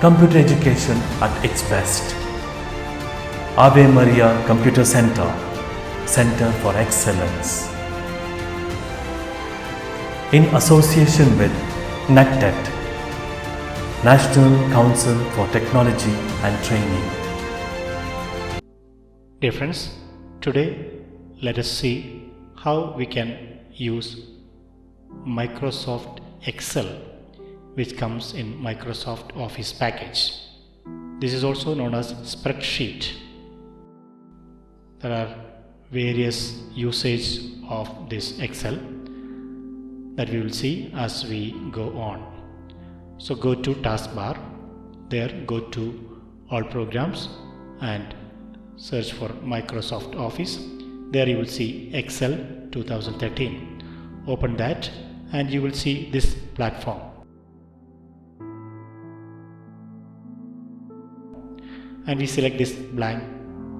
Computer education at its best. Ave Maria Computer Center, Center for Excellence. In association with NACTET, National Council for Technology and Training. Dear friends, today let us see how we can use Microsoft Excel, which comes in Microsoft Office package. This is also known as spreadsheet. There are various usage of this Excel that we will see as we go on. So go to taskbar, there go to all programs and search for Microsoft Office. There you will see Excel 2013. Open that and you will see this platform. And we select this blank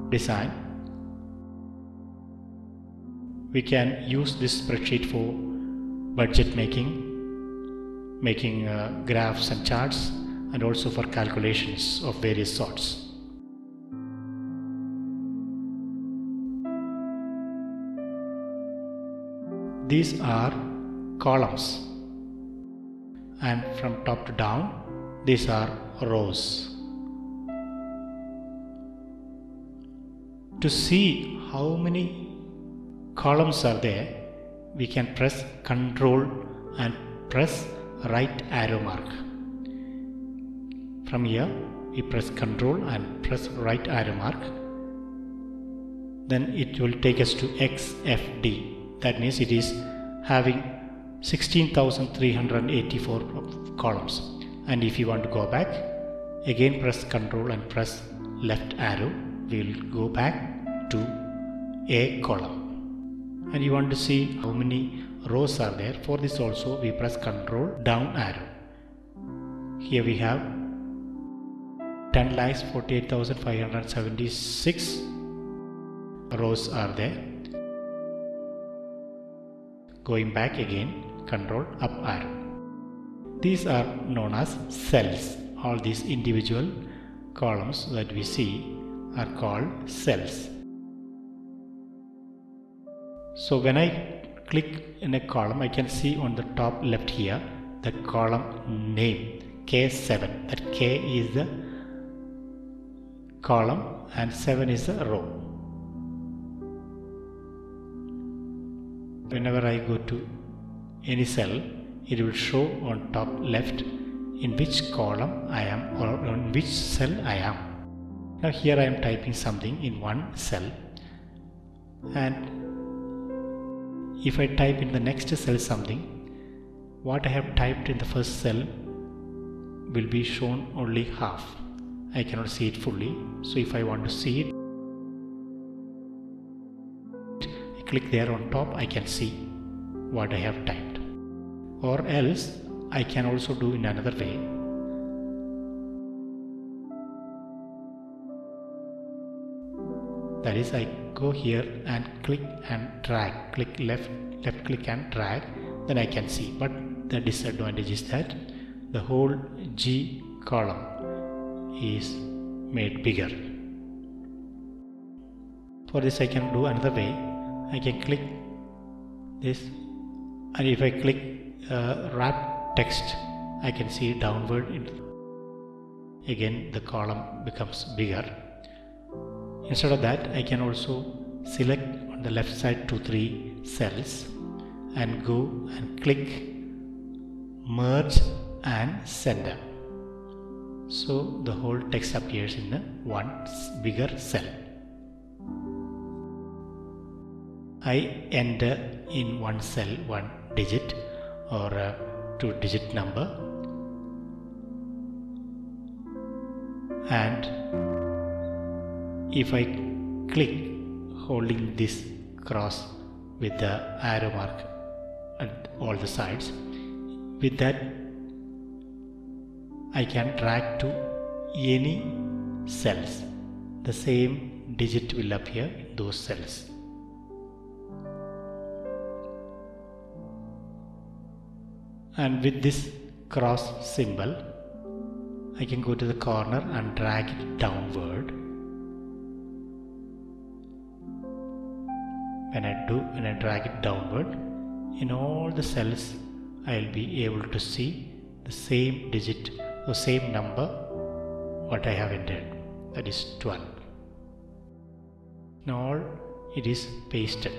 design. We can use this spreadsheet for budget making graphs and charts, and also for calculations of various sorts. These are columns, and from top to down these are rows. To see how many columns are there, we can press Ctrl and press right arrow mark. From here we press Ctrl and press right arrow mark. Then it will take us to XFD. That means it is having 16,384 columns. And if you want to go back, again press Ctrl and press left arrow. We will go back to a column. And you want to see how many rows are there. For this also we press Ctrl down arrow. Here we have 10,48,576 rows are there. Going back again, Ctrl up arrow. These are known as cells. All these individual columns that we see are called cells. So when I click in a column, I can see on the top left here the column name K7. That K is the column and 7 is the row. Whenever I go to any cell, it will show on top left in which column I am or on which cell I am. Now here I am typing something in one cell, and if I type in the next cell something, what I have typed in the first cell will be shown only half. I cannot see it fully. So if I want to see it, I click there on top, I can see what I have typed. Or else I can also do in another way. That is, I go here and click and drag, click left click and drag, then I can see. But the disadvantage is that the whole G column is made bigger. For this I can do another way. I can click this, and if I click wrap text, I can see downward. Again the column becomes bigger. Instead of that, I can also select on the left side 2-3 cells and go and click merge and center. So the whole text appears in the one bigger cell. I enter in one cell one digit or a 2-digit number, and if I click holding this cross with the arrow mark at all the sides, with that I can drag to any cells. The same digit will appear in those cells. And with this cross symbol, I can go to the corner and drag it downward. When I drag it downward, in all the cells I'll be able to see the same digit or same number what I have entered, that is 12. Now it is pasted.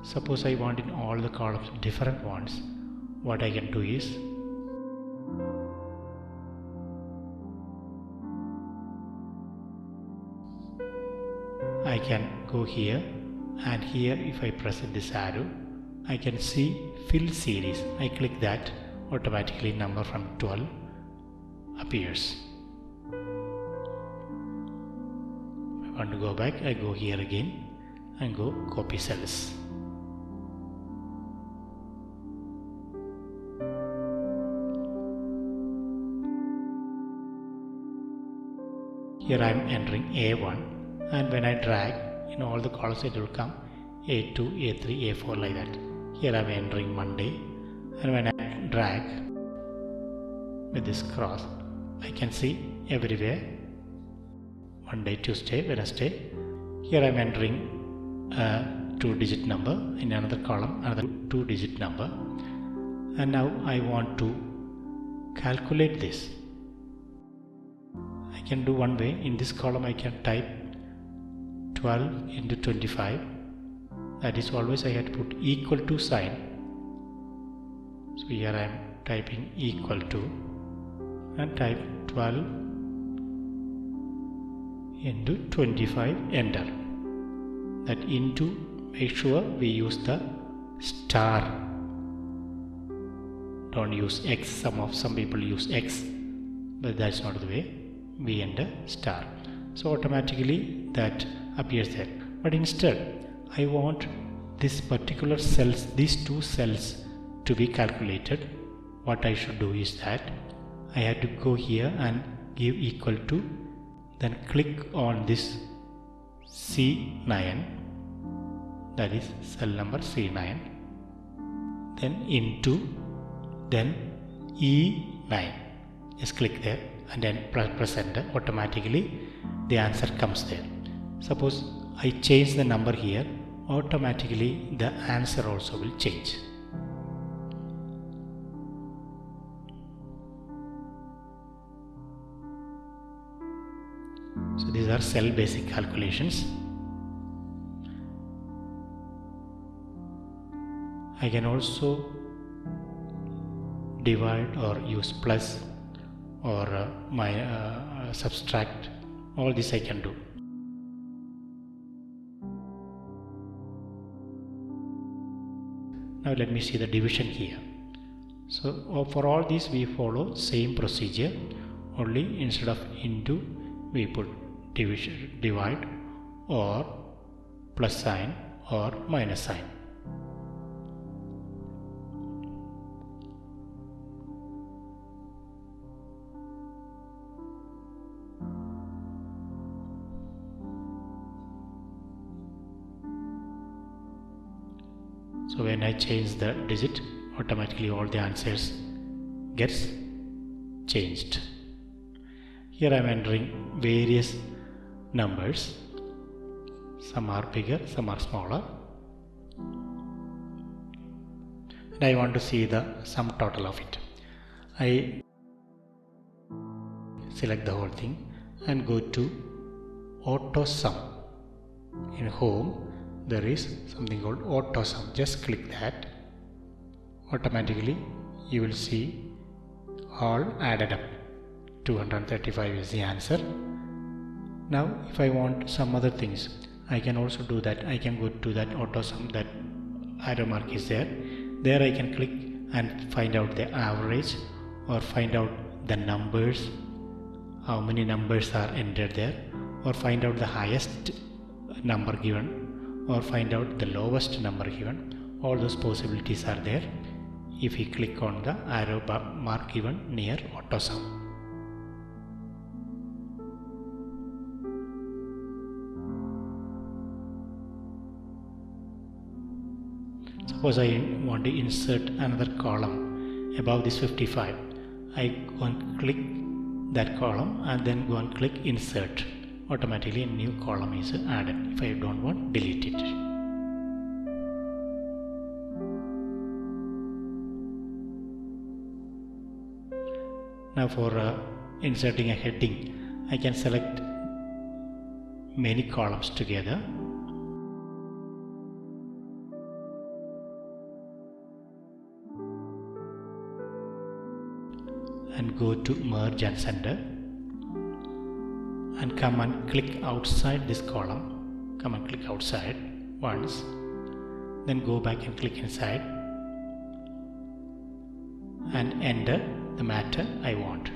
Suppose I want in all the columns different ones, what I can do is I can go here, and here if I press this arrow I can see fill series. I click that, automatically number from 12 appears. If I want to go back, I go here again and go copy cells. Here I am entering A1, and when I drag in all the columns it will come A2, A3, A4 like that. Here I am entering Monday, and when I drag with this cross I can see everywhere Monday, Tuesday, Wednesday. Here I am entering a 2-digit number, in another column another 2-digit number, and now I want to calculate this. I can do one way. In this column I can type 12 into 25, that is always I have to put equal to sign. So here I am typing equal to and type 12 into 25, enter. That into, make sure we use the star, don't use X. Some people use X, but that's not the way. We enter star, so automatically that appears there. But instead I want this particular cells, these two cells to be calculated. What I should do is that I have to go here and give equal to, then click on this C9, that is cell number C9, then into, then E9. Just click there and then press enter. Automatically the answer comes there. Suppose I change the number here, automatically the answer also will change. So these are cell basic calculations. I can also divide or use plus or subtract. All this I can do. Now let me see the division here. So for all these we follow same procedure, only instead of into we put division, divide or plus sign or minus sign. So when I change the digit, automatically all the answers gets changed. Here I am entering various numbers. Some are bigger, some are smaller. And I want to see the sum total of it. I select the whole thing and go to auto sum. In home there is something called auto sum. Just click that. Automatically you will see all added up. 235 is the answer. Now if I want some other things, I can also do that. I can go to that auto sum, that arrow mark is there. There I can click and find out the average or find out the numbers, how many numbers are entered there, or find out the highest number given, or find out the lowest number given. All those possibilities are there if we click on the arrow mark given near auto sum. Suppose I want to insert another column above this 55. I click that column and then go and click insert. Automatically a new column is added. If I don't want, delete it. Now for inserting a heading, I can select many columns together. And go to merge and center and come and click outside this column. Come and click outside once, then go back and click inside and enter the matter I want.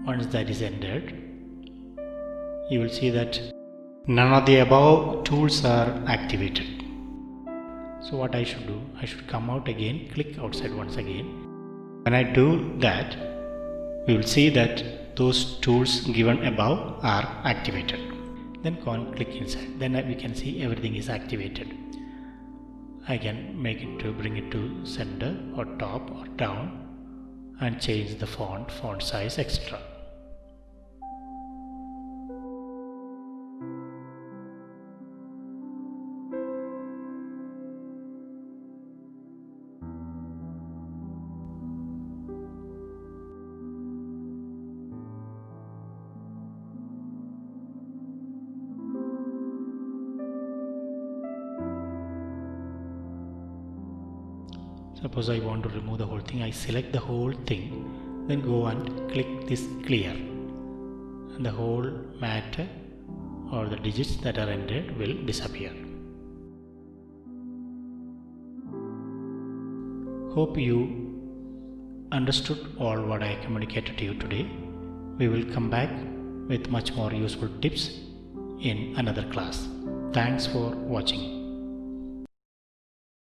Once that is entered, you will see that none of the above tools are activated. So what I should do, I should come out again, click outside once again. When I do that, we will see that those tools given above are activated. Then go and click inside. Then we can see everything is activated. I can make it to bring it to center or top or down and change the font size, etc. Suppose I want to remove the whole thing, I select the whole thing, then go and click this clear, and the whole matter or the digits that are entered will disappear. Hope you understood all what I communicated to you today. We will come back with much more useful tips in another class. Thanks for watching.